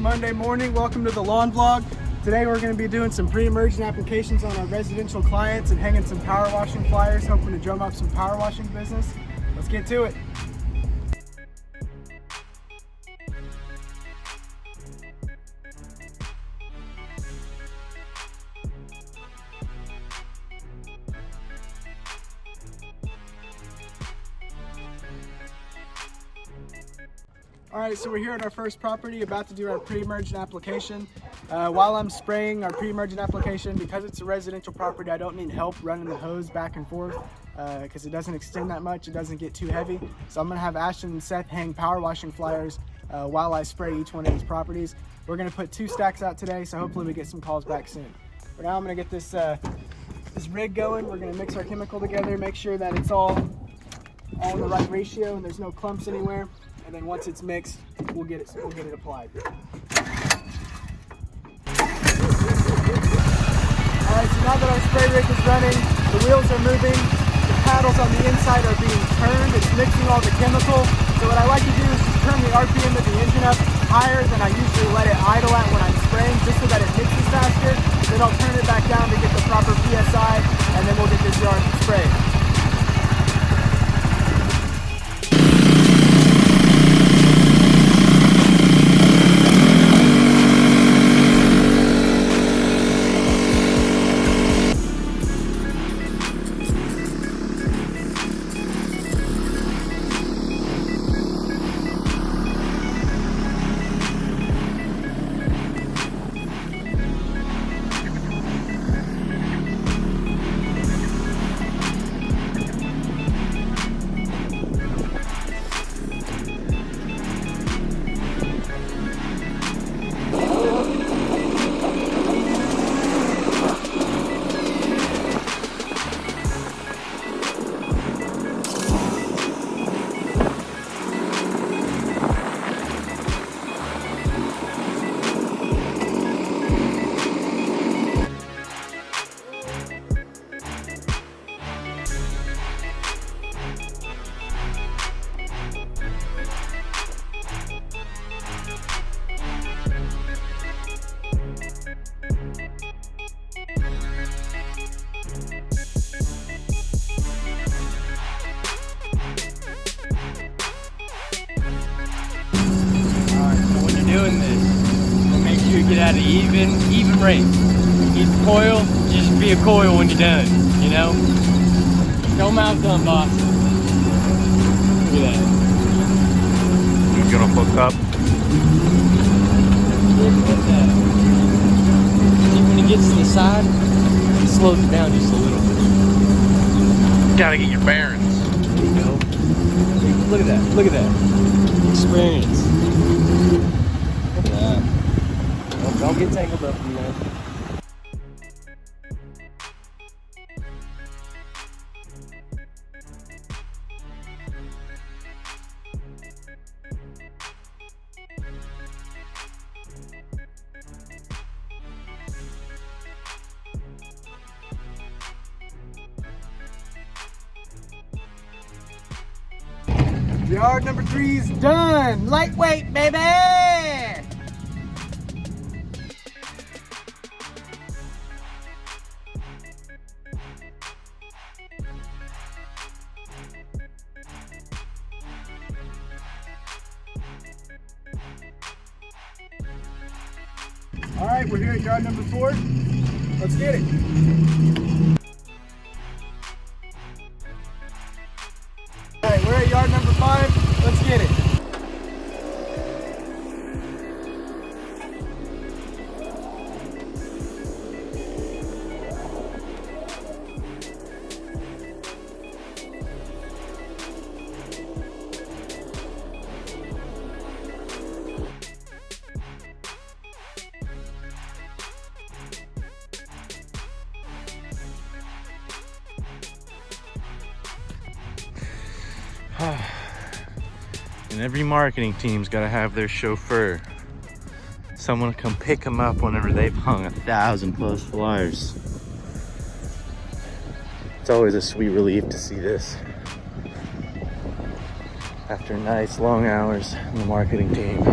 Monday morning. Welcome to the lawn vlog. Today we're going to be doing some pre-emergent applications on our residential clients and hanging some power washing flyers, hoping to drum up some power washing business. Let's get to it. Alright, so we're here at our first property, about to do our pre-emergent application. While I'm spraying our pre-emergent application, because it's a residential property, I don't need help running the hose back and forth because it doesn't extend that much, it doesn't get too heavy. So I'm going to have Ashton and Seth hang power washing flyers while I spray each one of these properties. We're going to put 2 stacks out today, so hopefully we get some calls back soon. For now, I'm going to get this rig going. We're going to mix our chemical together, make sure that it's all in the right ratio and there's no clumps anywhere. And then once it's mixed, we'll get it applied. Alright, so now that our spray rig is running, the wheels are moving, the paddles on the inside are being turned, it's mixing all the chemical. So what I like to do is just turn the RPM of the engine up higher than I usually let it idle at when I'm spraying, just so that it mixes faster. Then I'll turn it back down to get the proper PSI, and then we'll get this yard sprayed. Doing this, make sure you get out of even rate. Keep the coil, just be a coil when you're done, you know? Show them how it's done, boss. Look at that. You're gonna hook up. Look at that. See, when it gets to the side, it slows it down just a little bit. Gotta get your bearings. There you go. Look at that, look at that. Experience. Don't get tangled up in that. Yard number 3 is done. Lightweight, baby! All right, we're here at yard number 4. Let's get it. All right, we're at yard number 5. Let's get it. And every marketing team's got to have their chauffeur. Someone to come pick them up whenever they've hung 1,000+ flyers. It's always a sweet relief to see this. After nice long hours on the marketing team.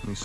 Let me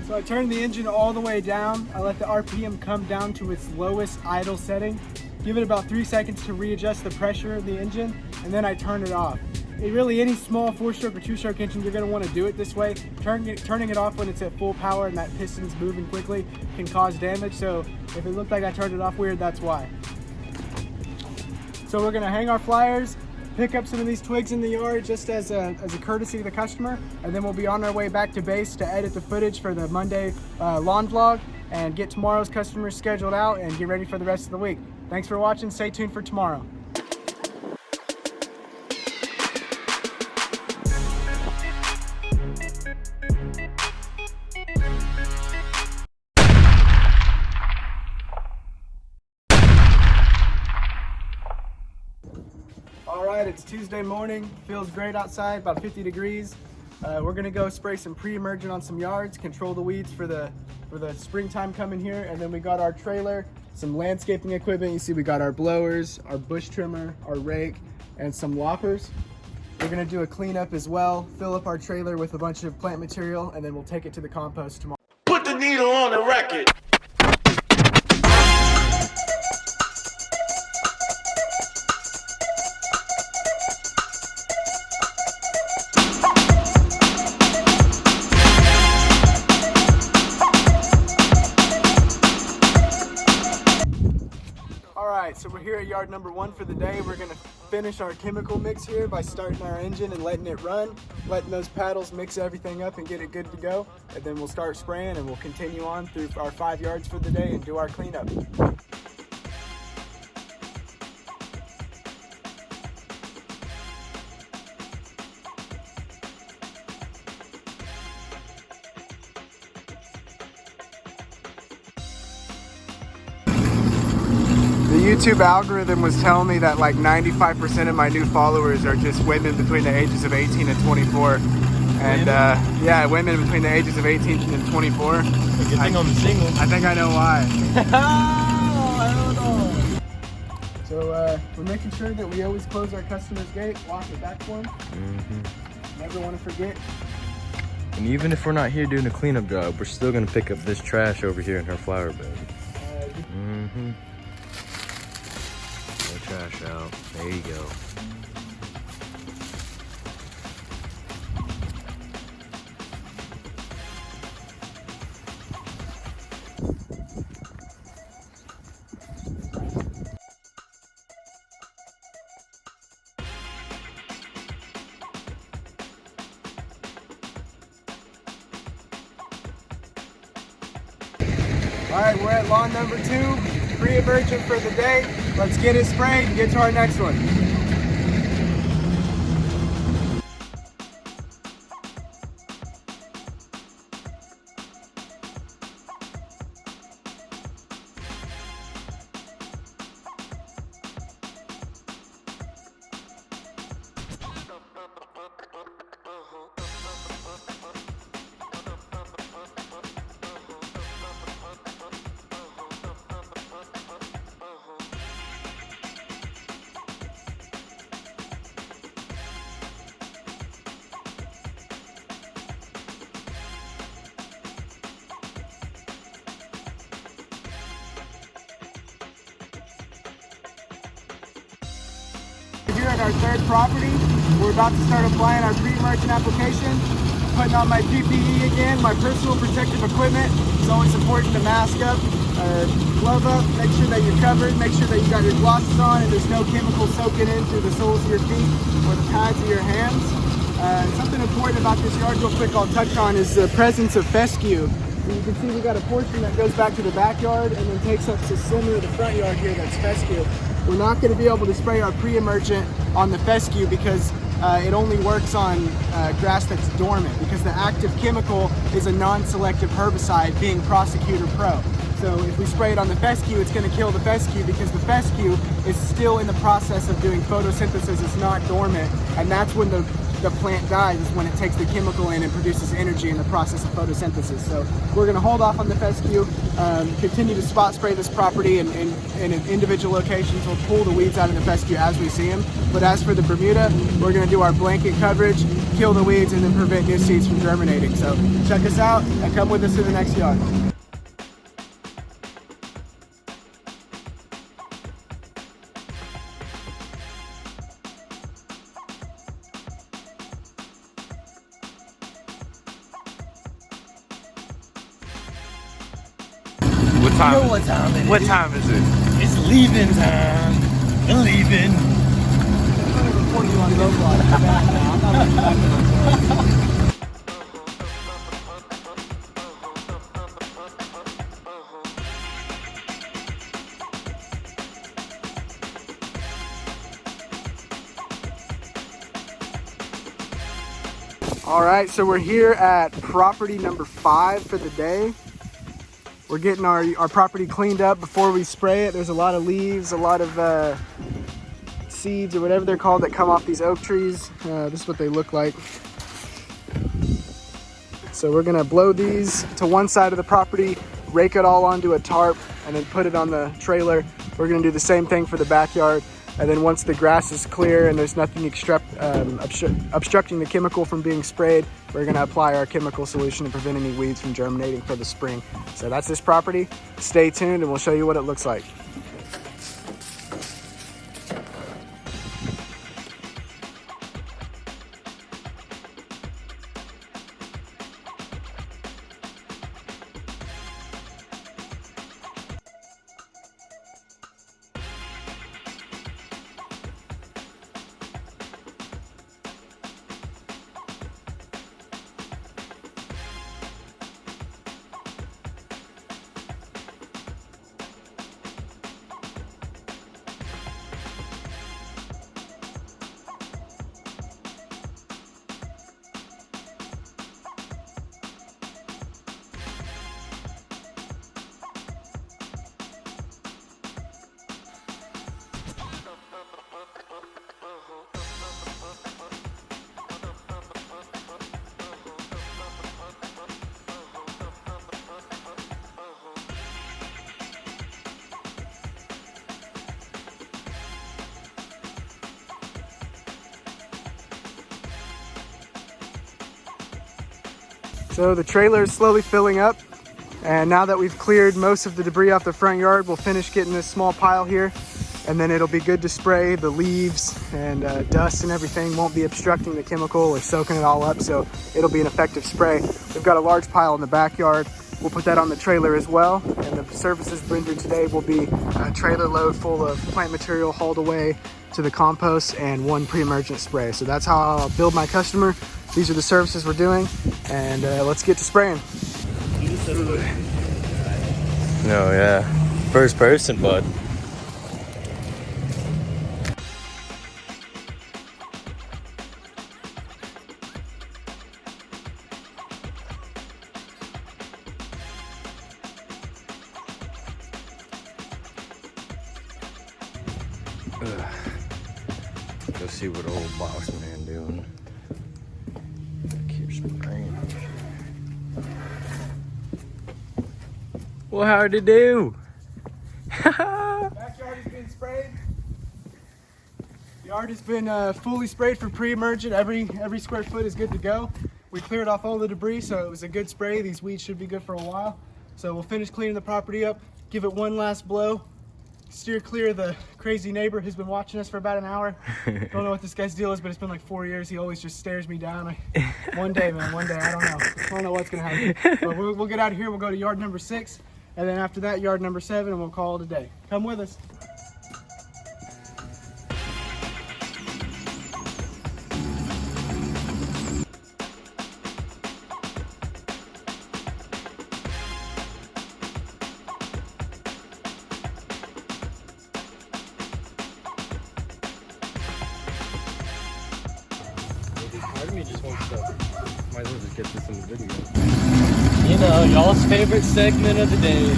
So I turned the engine all the way down. I let the RPM come down to its lowest idle setting. Give it about 3 seconds to readjust the pressure of the engine, and then I turn it off. Really, any small 4-stroke or 2-stroke engine, you're going to want to do it this way. Turning it off when it's at full power and that piston's moving quickly can cause damage. So if it looked like I turned it off weird, that's why. So we're going to hang our flyers, pick up some of these twigs in the yard just as a courtesy to the customer, and then we'll be on our way back to base to edit the footage for the Monday lawn vlog and get tomorrow's customers scheduled out and get ready for the rest of the week. Thanks for watching. Stay tuned for tomorrow. All right, it's Tuesday morning. Feels great outside, about 50 degrees. We're gonna go spray some pre-emergent on some yards, control the weeds for the springtime coming here, and then we got our trailer, some landscaping equipment. You see we got our blowers, our bush trimmer, our rake, and some loppers. We're gonna do a cleanup as well, fill up our trailer with a bunch of plant material, and then we'll take it to the compost tomorrow. Put the needle on the record. Alright, so we're here at yard number 1 for the day. We're going to finish our chemical mix here by starting our engine and letting it run, letting those paddles mix everything up and get it good to go. And then we'll start spraying and we'll continue on through our 5 yards for the day and do our cleanup. The YouTube algorithm was telling me that like 95% of my new followers are just women between the ages of 18 and 24. And yeah, women between the ages of 18 and 24. Good thing I'm single. I think I know why. I don't know. So we're making sure that we always close our customer's gate, lock it back for them. Never want to forget. And even if we're not here doing a cleanup job, we're still gonna pick up this trash over here in her flower bed. Trash out. There you go. All right, we're at lawn number 2, pre-emergent for the day. Let's get it sprayed and get to our next one. Here at our 3rd property, we're about to start applying our pre-emergent application. Putting on my PPE again, my personal protective equipment. It's always important to mask up, glove up, make sure that you're covered, make sure that you got your glosses on and there's no chemicals soaking in through the soles of your feet or the pads of your hands. Something important about this yard real quick I'll touch on is the presence of fescue. So you can see we got a portion that goes back to the backyard and then takes up the center of the front yard here that's fescue. We're not going to be able to spray our pre-emergent on the fescue because it only works on grass that's dormant, because the active chemical is a non-selective herbicide, being Prosecutor Pro. So if we spray it on the fescue, it's going to kill the fescue because the fescue is still in the process of doing photosynthesis. It's not dormant, and that's when the plant dies, is when it takes the chemical in and produces energy in the process of photosynthesis. So we're going to hold off on the fescue, continue to spot spray this property in individual locations. We'll pull the weeds out of the fescue as we see them. But as for the Bermuda, we're going to do our blanket coverage, kill the weeds, and then prevent new seeds from germinating. So check us out and come with us to the next yard. What time is it? It's leaving time. I'm leaving. All right, so we're here at property number 5 for the day. We're getting our property cleaned up before we spray it. There's a lot of leaves, a lot of seeds or whatever they're called that come off these oak trees. This is what they look like. So we're gonna blow these to one side of the property, rake it all onto a tarp, and then put it on the trailer. We're gonna do the same thing for the backyard. And then once the grass is clear and there's nothing obstructing the chemical from being sprayed, we're gonna apply our chemical solution to prevent any weeds from germinating for the spring. So that's this property. Stay tuned and we'll show you what it looks like. So the trailer is slowly filling up, and now that we've cleared most of the debris off the front yard, we'll finish getting this small pile here, and then it'll be good to spray. The leaves and dust and everything won't be obstructing the chemical or soaking it all up, so it'll be an effective spray. We've got a large pile in the backyard. We'll put that on the trailer as well, and the services rendered today will be a trailer load full of plant material hauled away to the compost and 1 pre-emergent spray. So that's how I'll build my customer. These are the services we're doing, and let's get to spraying. No, yeah. First person, bud. Go see what old boss man doing. Keep spraying. Well, how'd it do? Backyard has been sprayed. The yard has been fully sprayed for pre-emergent. Every square foot is good to go. We cleared off all the debris, so it was a good spray. These weeds should be good for a while. So we'll finish cleaning the property up, give it one last blow, steer clear of the crazy neighbor who's been watching us for about an hour. Don't know what this guy's deal is, but it's been like 4 years. He always just stares me down. One day, man, one day, I don't know what's gonna happen. But we'll get out of here. We'll go to yard number 6, and then after that, yard number 7, and we'll call it a day. Come with us. Part of me just wants to. Might as well just get this in the video. You know, y'all's favorite segment of the day.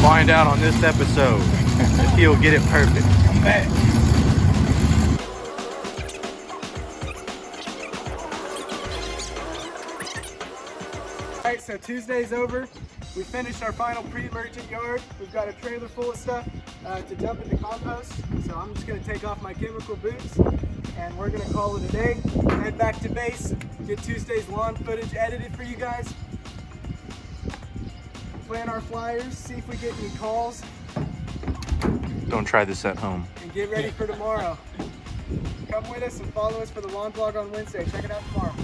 Find out on this episode if he'll get it perfect. Come back. Alright, so Tuesday's over. We finished our final pre-emergent yard. We've got a trailer full of stuff to dump in the compost. So I'm just going to take off my chemical boots and we're going to call it a day. Head back to base, get Tuesday's lawn footage edited for you guys. Plan our flyers, see if we get any calls. Don't try this at home. And get ready for tomorrow. Come with us and follow us for the lawn vlog on Wednesday. Check it out tomorrow.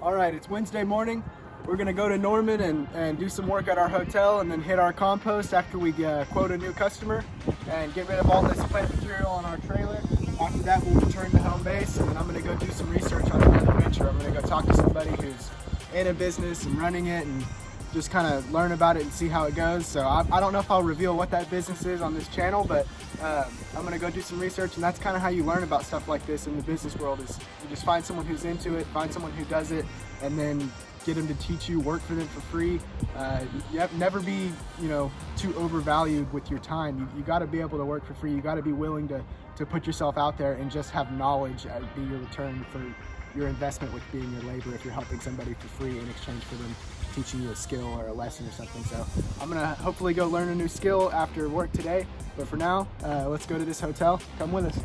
All right, it's Wednesday morning. We're gonna go to Norman and do some work at our hotel and then hit our compost after we quote a new customer and get rid of all this plant material on our trailer. After that, we'll return to home base and then I'm gonna go do some research on another venture. I'm gonna go talk to somebody who's in a business and running it and just kind of learn about it and see how it goes. So I don't know if I'll reveal what that business is on this channel, but I'm gonna go do some research, and that's kind of how you learn about stuff like this in the business world. Is you just find someone who's into it, find someone who does it, and then get them to teach you, work for them for free. Never be, too overvalued with your time. You got to be able to work for free. You got to be willing to put yourself out there and just have knowledge be your return for your investment with being your labor if you're helping somebody for free in exchange for them teaching you a skill or a lesson or something. So I'm gonna hopefully go learn a new skill after work today, but for now, let's go to this hotel. Come with us.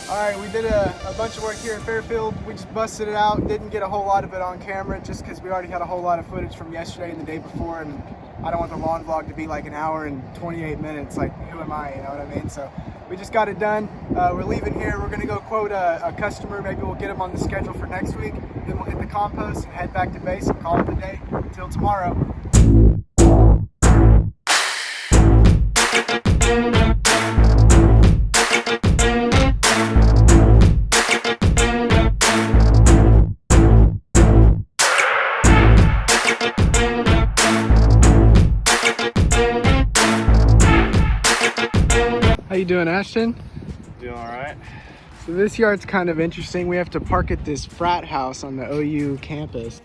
All right, we did a bunch of work here in Fairfield. We just busted it out. Didn't get a whole lot of it on camera just because we already had a whole lot of footage from yesterday and the day before, and I don't want the lawn vlog to be like an hour and 28 minutes. Like, who am I, you know what I mean? So we just got it done. We're leaving here. We're gonna go quote a customer. Maybe we'll get them on the schedule for next week. Then we'll hit the compost and head back to base and call it a day. Until tomorrow. How you doing, Ashton? Doing all right. So this yard's kind of interesting. We have to park at this frat house on the OU campus.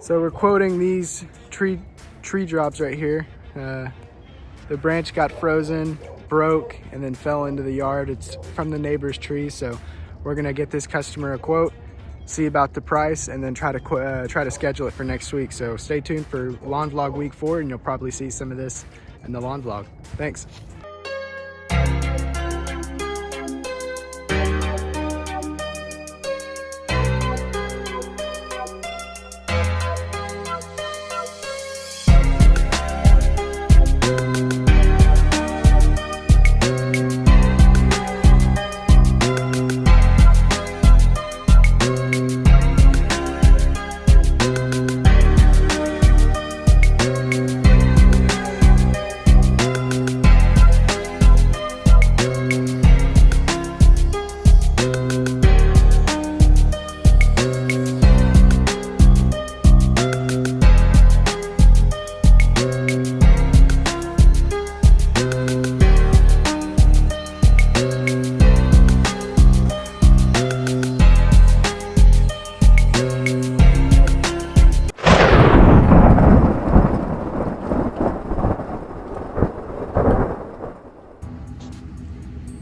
So we're quoting these tree drops right here. The branch got frozen, broke, and then fell into the yard. It's from the neighbor's tree, so we're gonna get this customer a quote, see about the price, and then try to schedule it for next week. So stay tuned for Lawn Vlog Week 4, and you'll probably see some of this in the Lawn Vlog. Thanks.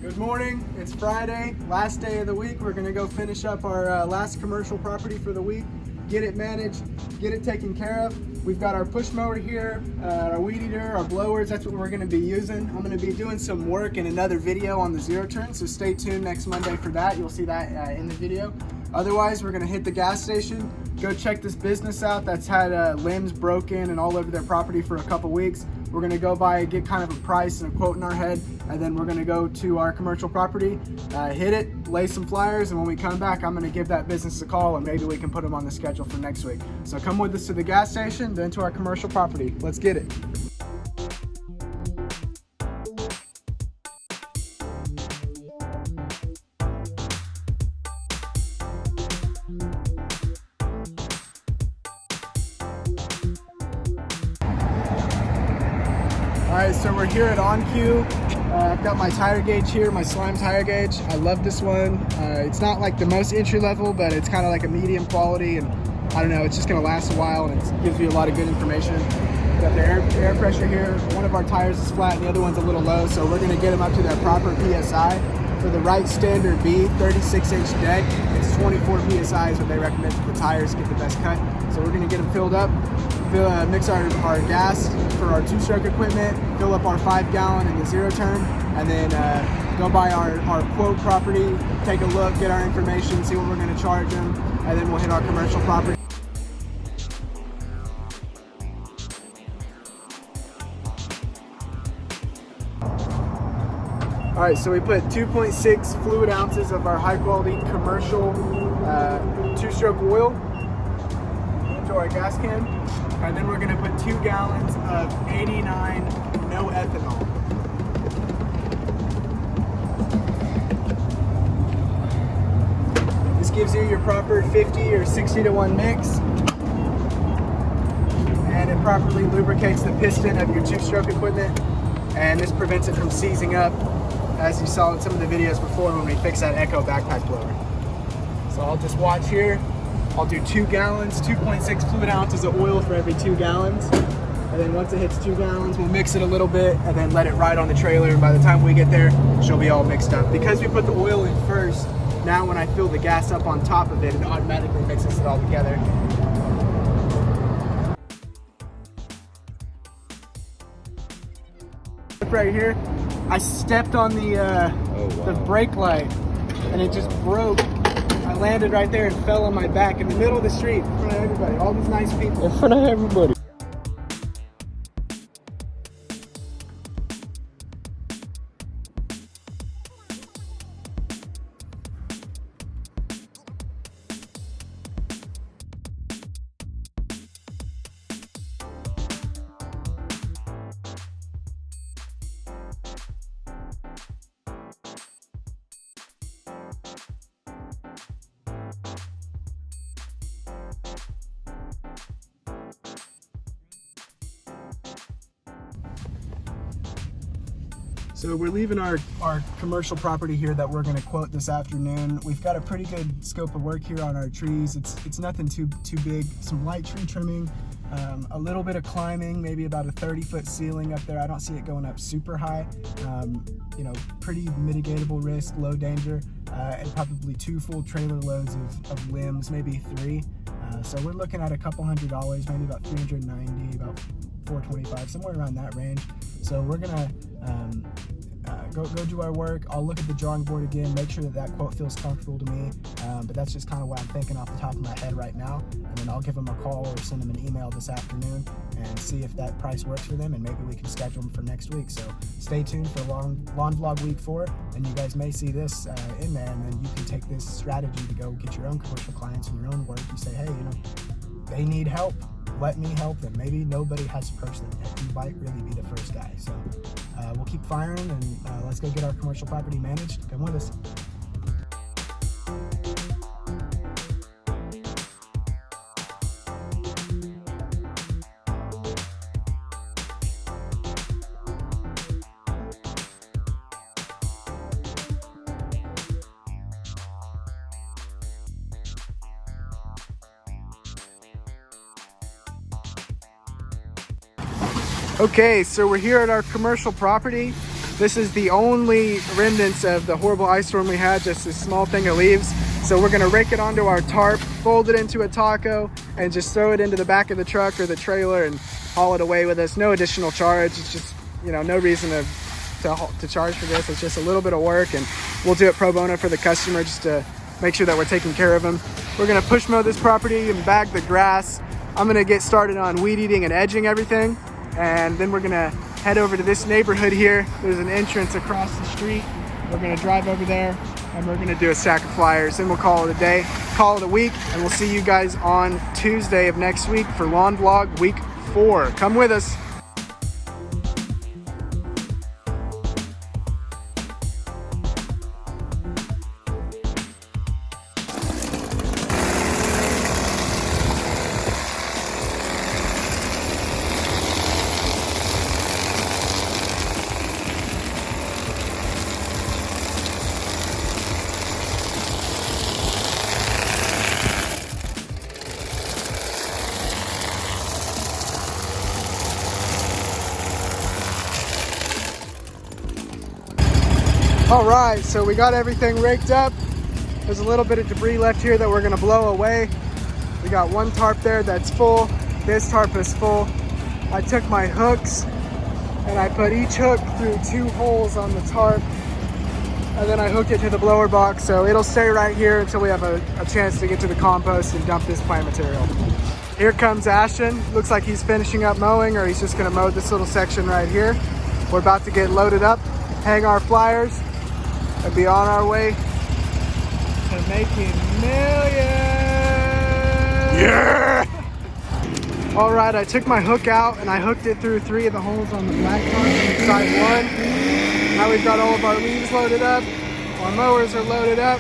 Good morning, it's Friday, last day of the week. We're gonna go finish up our last commercial property for the week. get it managed, get it taken care of. We've got our push mower here, our weed eater, our blowers. That's what we're going to be using. I'm going to be doing some work in another video on the zero turn, so stay tuned next Monday for that. You'll see that in the video. Otherwise, we're going to hit the gas station, go check this business out that's had limbs broken and all over their property for a couple weeks. We're going to go by, get kind of a price and a quote in our head, and then we're going to go to our commercial property, hit it, lay some flyers, and when we come back, I'm going to give that business a call, and maybe we can put them on the schedule for next week. So come with us to the gas station, then to our commercial property. Let's get it. Alright, so we're here at On Q. I've got my tire gauge here, my slime tire gauge. I love this one. It's not like the most entry level, but it's kind of like a medium quality, and I don't know, it's just gonna last a while, and it gives you a lot of good information. Got the air pressure here. One of our tires is flat and the other one's a little low, so we're gonna get them up to their proper PSI. For the right standard B, 36-inch deck, it's 24 PSI is what they recommend for the tires to get the best cut. So we're gonna get them filled up, mix our gas for our two-stroke equipment, fill up our 5-gallon in the zero turn, and then go by our quote property, take a look, get our information, see what we're gonna charge them, and then we'll hit our commercial property. All right, so we put 2.6 fluid ounces of our high-quality commercial two-stroke oil into our gas can, and then we're going to put 2 gallons of 89 no ethanol. This gives you your proper 50 or 60 to 1 mix, and it properly lubricates the piston of your two-stroke equipment, and this prevents it from seizing up, as you saw in some of the videos before when we fixed that Echo backpack blower. So I'll just watch here. I'll do 2 gallons, 2.6 fluid ounces of oil for every 2 gallons. And then once it hits 2 gallons, we'll mix it a little bit and then let it ride on the trailer. And by the time we get there, she'll be all mixed up. Because we put the oil in first, now when I fill the gas up on top of it, it automatically mixes it all together. Right here, I stepped on the brake light and it just broke. I landed right there and fell on my back in the middle of the street in front of everybody, all these nice people. In front of everybody. So we're leaving our commercial property here that we're going to quote this afternoon. We've got a pretty good scope of work here on our trees. It's nothing too big. Some light tree trimming, a little bit of climbing, maybe about a 30-foot ceiling up there. I don't see it going up super high. You know, pretty mitigatable risk, low danger, and probably 2 full trailer loads of limbs, maybe 3. So we're looking at a couple $100, maybe about $390, about $425, somewhere around that range. So we're gonna go do our work. I'll look at the drawing board again, make sure that quote feels comfortable to me, but that's just kind of what I'm thinking off the top of my head right now, and then I'll give them a call or send them an email this afternoon and see if that price works for them, and maybe we can schedule them for next week. So stay tuned for Lawn Vlog Week 4, and you guys may see this in there, and then you can take this strategy to go get your own commercial clients and your own work. You say, hey, you know, they need help, let me help them. Maybe nobody has approached them yet. You might really be the first guy. So we'll keep firing, and let's go get our commercial property managed. Come with us. Okay, so we're here at our commercial property. This is the only remnants of the horrible ice storm we had, just this small thing of leaves. So we're gonna rake it onto our tarp, fold it into a taco, and just throw it into the back of the truck or the trailer and haul it away with us. No additional charge. It's just, you know, no reason to charge for this. It's just a little bit of work, and we'll do it pro bono for the customer just to make sure that we're taking care of them. We're gonna push mow this property and bag the grass. I'm gonna get started on weed eating and edging everything, and then we're gonna head over to this neighborhood here. There's an entrance across the street. We're gonna drive over there and we're gonna do a stack of flyers. Then we'll call it a day, call it a week, and we'll see you guys on Tuesday of next week for Lawn Vlog Week 4. Come with us. All right, so we got everything raked up. There's a little bit of debris left here that we're gonna blow away. We got one tarp there that's full. This tarp is full. I took my hooks and I put each hook through 2 holes on the tarp, and then I hooked it to the blower box, so it'll stay right here until we have a chance to get to the compost and dump this plant material. Here comes Ashton. Looks like he's finishing up mowing, or he's just gonna mow this little section right here. We're about to get loaded up, hang our flyers, and be on our way to making millions. Yeah! All right, I took my hook out and I hooked it through 3 of the holes on the black tarp on side 1. Now we've got all of our leaves loaded up. Our mowers are loaded up.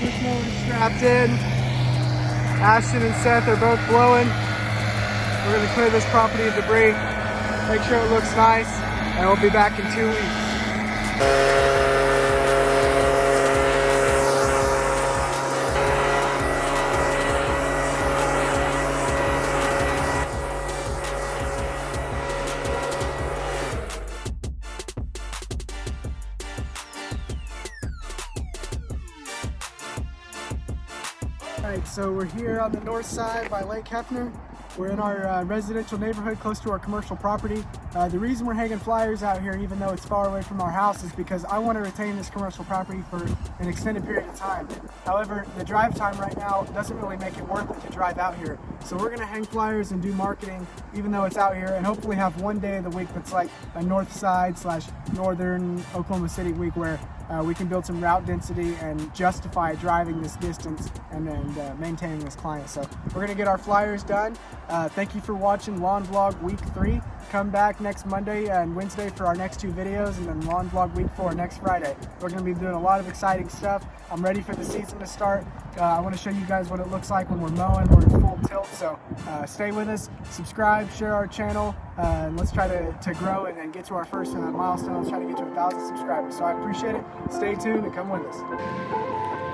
Push mower is strapped in. Ashton and Seth are both blowing. We're gonna clear this property of debris, make sure it looks nice, and we'll be back in 2 weeks. Alright, so we're here on the north side by Lake Hefner. We're in our residential neighborhood close to our commercial property. The reason we're hanging flyers out here, even though it's far away from our house, is because I want to retain this commercial property for an extended period of time. However, the drive time right now doesn't really make it worth it to drive out here. So we're going to hang flyers and do marketing even though it's out here, and hopefully have one day of the week that's like a north side / northern Oklahoma City week where we can build some route density and justify driving this distance and maintaining this client. So we're gonna get our flyers done. Thank you for watching Lawn Vlog Week 3. Come back next Monday and Wednesday for our next 2 videos, and then Lawn Vlog Week 4 next Friday. We're gonna be doing a lot of exciting stuff. I'm ready for the season to start. I wanna show you guys what it looks like when we're mowing. We're in full tilt, so stay with us, subscribe, share our channel, and let's try to grow and get to our first milestone. Let's try to get to 1,000 subscribers. So I appreciate it. Stay tuned and come with us.